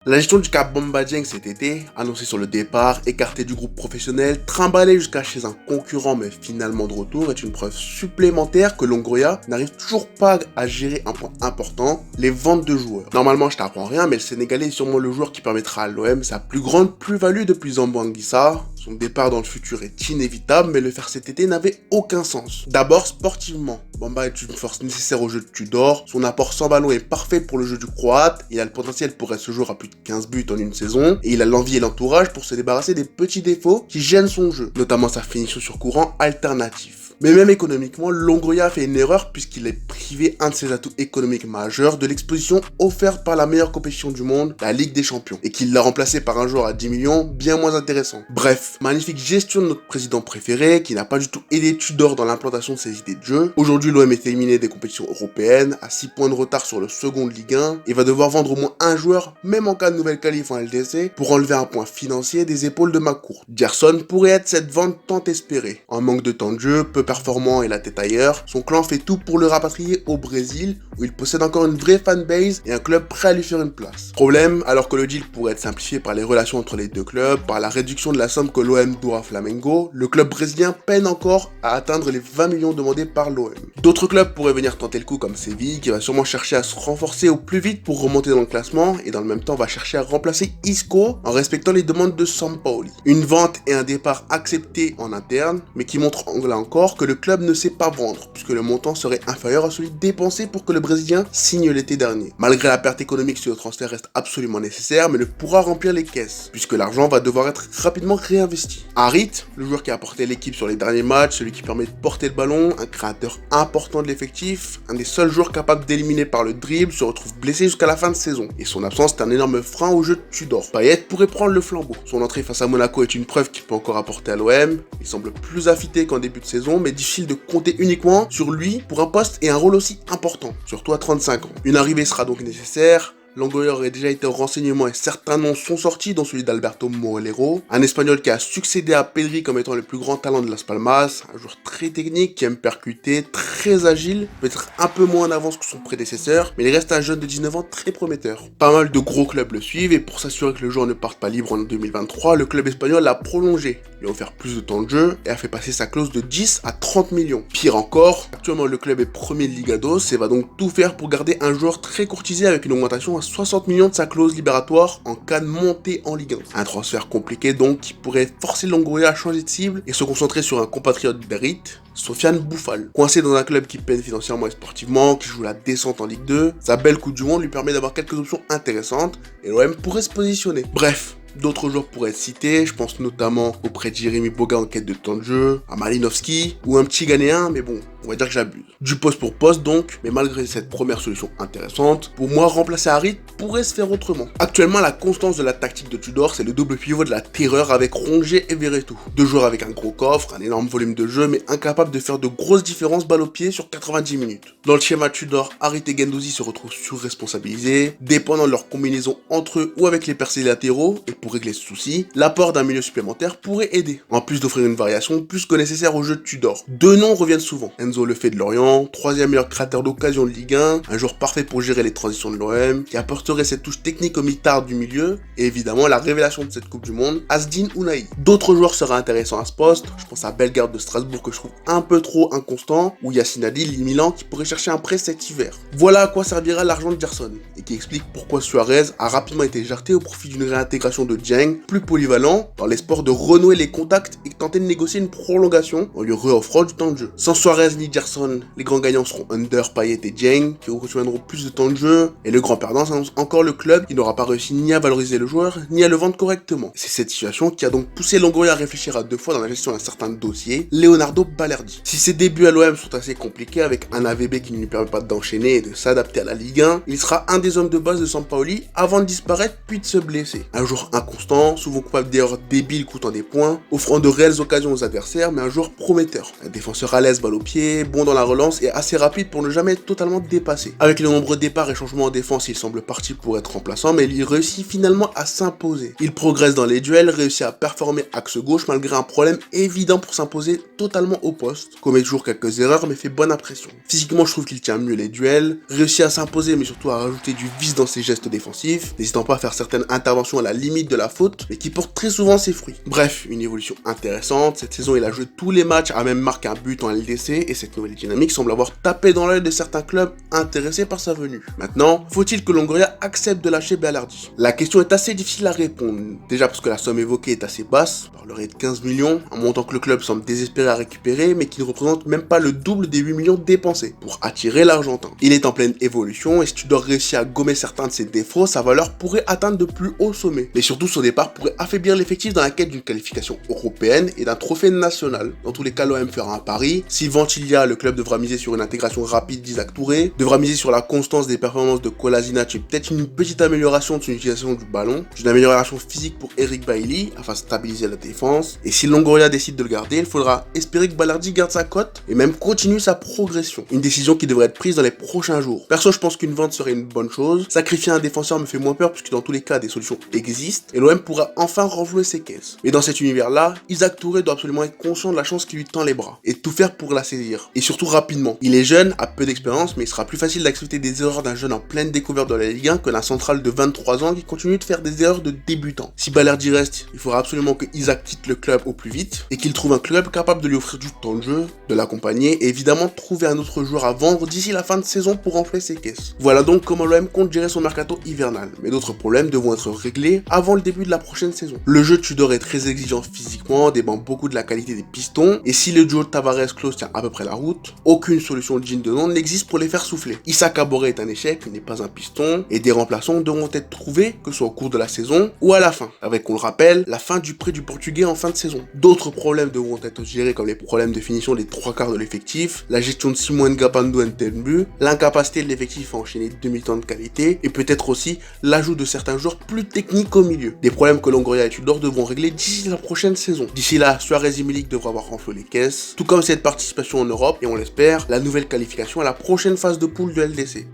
La gestion du cas Bamba Dieng cet été, annoncé sur le départ, écarté du groupe professionnel, trimballé jusqu'à chez un concurrent mais finalement de retour, est une preuve supplémentaire que Longoria n'arrive toujours pas à gérer un point important, les ventes de joueurs. Normalement, je t'apprends rien, mais le Sénégalais est sûrement le joueur qui permettra à l'OM sa plus grande plus-value depuis Zambo Anguissa. Son départ dans le futur est inévitable, mais le faire cet été n'avait aucun sens. D'abord, sportivement, Bamba est une force nécessaire au jeu de Tudor, son apport sans ballon est parfait pour le jeu du Croate, il a le potentiel pour être ce joueur à plus de 15 buts en une saison, et il a l'envie et l'entourage pour se débarrasser des petits défauts qui gênent son jeu, notamment sa finition sur courant alternatif. Mais même économiquement, Longoria a fait une erreur puisqu'il est privé un de ses atouts économiques majeurs de l'exposition offerte par la meilleure compétition du monde, la Ligue des Champions, et qu'il l'a remplacé par un joueur à 10 millions bien moins intéressant. Bref, magnifique gestion de notre président préféré qui n'a pas du tout aidé Tudor dans l'implantation de ses idées de jeu. Aujourd'hui, l'OM est éliminé des compétitions européennes, à 6 points de retard sur le second de Ligue 1, et va devoir vendre au moins un joueur, même en cas de nouvelle qualif en LDC, pour enlever un point financier des épaules de McCourt. Gerson pourrait être cette vente tant espérée. En manque de temps de jeu, peu performant et la tête ailleurs, son clan fait tout pour le rapatrier au Brésil, où il possède encore une vraie fanbase et un club prêt à lui faire une place. Problème, alors que le deal pourrait être simplifié par les relations entre les deux clubs, par la réduction de la somme que l'OM doit à Flamengo, le club brésilien peine encore à atteindre les 20 millions demandés par l'OM. D'autres clubs pourraient venir tenter le coup comme Séville, qui va sûrement chercher à se renforcer au plus vite pour remonter dans le classement, et dans le même temps va chercher à remplacer Isco en respectant les demandes de Sampaoli. Une vente et un départ acceptés en interne, mais qui montrent là encore que le club ne sait pas vendre, puisque le montant serait inférieur à celui dépensé pour que le Brésilien signe l'été dernier. Malgré la perte économique, ce transfert reste absolument nécessaire, mais ne pourra remplir les caisses, puisque l'argent va devoir être rapidement réinvesti. Harit, le joueur qui a porté l'équipe sur les derniers matchs, celui qui permet de porter le ballon, un créateur important de l'effectif, un des seuls joueurs capables d'éliminer par le dribble, se retrouve blessé jusqu'à la fin de saison, et son absence est un énorme frein au jeu de Tudor. Payet pourrait prendre le flambeau. Son entrée face à Monaco est une preuve qu'il peut encore apporter à l'OM, il semble plus affûté qu'en début de saison, mais difficile de compter uniquement sur lui pour un poste et un rôle aussi important, surtout à 35 ans. Une arrivée sera donc nécessaire. Longoria aurait déjà été au renseignement et certains noms sont sortis, dont celui d'Alberto Moreira, un Espagnol qui a succédé à Pedri comme étant le plus grand talent de Las Palmas, un joueur très technique qui aime percuter, très agile, peut-être un peu moins en avance que son prédécesseur, mais il reste un jeune de 19 ans très prometteur. Pas mal de gros clubs le suivent et pour s'assurer que le joueur ne parte pas libre en 2023, le club espagnol l'a prolongé, lui a offert plus de temps de jeu et a fait passer sa clause de 10 à 30 millions. Pire encore, actuellement le club est premier de Liga 2 et va donc tout faire pour garder un joueur très courtisé avec une augmentation à 60 millions de sa clause libératoire en cas de montée en Ligue 1. Un transfert compliqué donc qui pourrait forcer Longoria à changer de cible et se concentrer sur un compatriote d'Harit, Sofiane Boufal. Coincé dans un club qui peine financièrement et sportivement, qui joue la descente en Ligue 2, sa belle Coupe du Monde lui permet d'avoir quelques options intéressantes et l'OM pourrait se positionner. Bref, d'autres joueurs pourraient être cités, je pense notamment auprès de Jérémy Boga en quête de temps de jeu, à Malinowski, ou un petit Ghanéen, mais bon, on va dire que j'abuse. Du poste pour poste donc, mais malgré cette première solution intéressante, pour moi, remplacer Harit pourrait se faire autrement. Actuellement, la constance de la tactique de Tudor, c'est le double pivot de la terreur avec Rongier et Verretou. Deux joueurs avec un gros coffre, un énorme volume de jeu, mais incapables de faire de grosses différences balle au pied sur 90 minutes. Dans le schéma Tudor, Harit et Guendouzi se retrouvent surresponsabilisés, dépendant de leur combinaison entre eux ou avec les percées latéraux, et pour régler ce souci, l'apport d'un milieu supplémentaire pourrait aider, en plus d'offrir une variation plus que nécessaire au jeu de Tudor. Deux noms reviennent souvent. Enzo Lefebvre de Lorient, troisième meilleur créateur d'occasion de Ligue 1, un joueur parfait pour gérer les transitions de l'OM, qui apporterait cette touche technique au mitard du milieu, et évidemment la révélation de cette Coupe du Monde, Asdine Ounahi. D'autres joueurs seraient intéressants à ce poste, je pense à Bellegarde de Strasbourg que je trouve un peu trop inconstant, ou Yacine Adil Milan qui pourrait chercher un prêt cet hiver. Voilà à quoi servira l'argent de Gerson, et qui explique pourquoi Suarez a rapidement été jarté au profit d'une réintégration de Dieng, plus polyvalent, dans l'espoir de renouer les contacts et tenter de négocier une prolongation en lui réoffrant du temps de jeu. Sans Suarez ni Gerson, les grands gagnants seront Under, Payet et Dieng, qui reçoindront plus de temps de jeu, et le grand perdant s'annonce encore le club qui n'aura pas réussi ni à valoriser le joueur, ni à le vendre correctement. C'est cette situation qui a donc poussé Longoria à réfléchir à deux fois dans la gestion d'un certain dossier, Leonardo Balerdi. Si ses débuts à l'OM sont assez compliqués avec un AVB qui ne lui permet pas d'enchaîner et de s'adapter à la Ligue 1, il sera un des hommes de base de Sampaoli avant de disparaître puis de se blesser. Un joueur inconstant, souvent coupable d'erreurs débiles coûtant des points, offrant de réelles occasions aux adversaires, mais un joueur prometteur. Un défenseur à l'aise balle au pied, léger, bon dans la relance et assez rapide pour ne jamais être totalement dépassé. Avec les nombreux départs et changements en défense, il semble parti pour être remplaçant, mais il réussit finalement à s'imposer. Il progresse dans les duels, réussit à performer axe gauche malgré un problème évident pour s'imposer totalement au poste. Commet toujours quelques erreurs mais fait bonne impression. Physiquement, je trouve qu'il tient mieux les duels, réussit à s'imposer mais surtout à rajouter du vice dans ses gestes défensifs, n'hésitant pas à faire certaines interventions à la limite de la faute, mais qui portent très souvent ses fruits. Bref, une évolution intéressante. Cette saison, il a joué tous les matchs, a même marqué un but en LDC, et cette nouvelle dynamique semble avoir tapé dans l'œil de certains clubs intéressés par sa venue. Maintenant, faut-il que Longoria accepte de lâcher Balerdi? La question est assez difficile à répondre. Déjà parce que la somme évoquée est assez basse, on parlerait de 15 millions, un montant que le club semble désespéré à récupérer, mais qui ne représente même pas le double des 8 millions dépensés pour attirer l'Argentin. Il est en pleine évolution, et si tu dois réussir à gommer certains de ses défauts, sa valeur pourrait atteindre de plus hauts sommets. Mais surtout, son départ pourrait affaiblir l'effectif dans la quête d'une qualification européenne et d'un trophée national. Dans tous les cas, l'OM fera un pari. Si Ventilia, le club devra miser sur une intégration rapide d'Isaac Touré, devra miser sur la constance des performances de Kolasinac et peut-être une petite amélioration de son utilisation du ballon, une amélioration physique pour Eric Bailly afin de stabiliser la défense. Et si Longoria décide de le garder, il faudra espérer que Balerdi garde sa cote et même continue sa progression. Une décision qui devrait être prise dans les prochains jours. Perso, je pense qu'une vente serait une bonne chose. Sacrifier un défenseur me fait moins peur puisque dans tous les cas, des solutions existent et l'OM pourra enfin renflouer ses caisses. Mais dans cet univers-là, Isaac Touré doit absolument être conscient de la chance qui lui tend les bras et tout faire pour la saisir. Et surtout rapidement. Il est jeune, a peu d'expérience, mais il sera plus facile d'accepter des erreurs d'un jeune en pleine découverte de la Ligue 1 que d'un central de 23 ans qui continue de faire des erreurs de débutant. Si Balerdi reste, il faudra absolument que Isaac quitte le club au plus vite et qu'il trouve un club capable de lui offrir du temps de jeu, de l'accompagner et évidemment trouver un autre joueur à vendre d'ici la fin de saison pour renflouer ses caisses. Voilà donc comment l'OM compte gérer son mercato hivernal, mais d'autres problèmes devront être réglés avant le début de la prochaine saison. Le jeu de Tudor est très exigeant physiquement, dépend beaucoup de la qualité des pistons, et si le duo Tavares-Klose tient à peu près la route, aucune solution digne de nom n'existe pour les faire souffler. Issa Kabore est un échec, il n'est pas un piston, et des remplaçants devront être trouvés, que ce soit au cours de la saison ou à la fin, avec, on le rappelle, la fin du prêt du Portugais en fin de saison. D'autres problèmes devront être gérés comme les problèmes de finition des 3/4 de l'effectif, la gestion de Simon Ngapando Ntembu, l'incapacité de l'effectif à enchaîner demi-temps de qualité, et peut-être aussi l'ajout de certains joueurs plus techniques au milieu. Des problèmes que Longoria et Tudor devront régler d'ici la prochaine saison. D'ici là, Suarez et Milik devraient avoir renfloué les caisses, tout comme cette participation en Europe, et on l'espère, la nouvelle qualification à la prochaine phase de poule de LDC.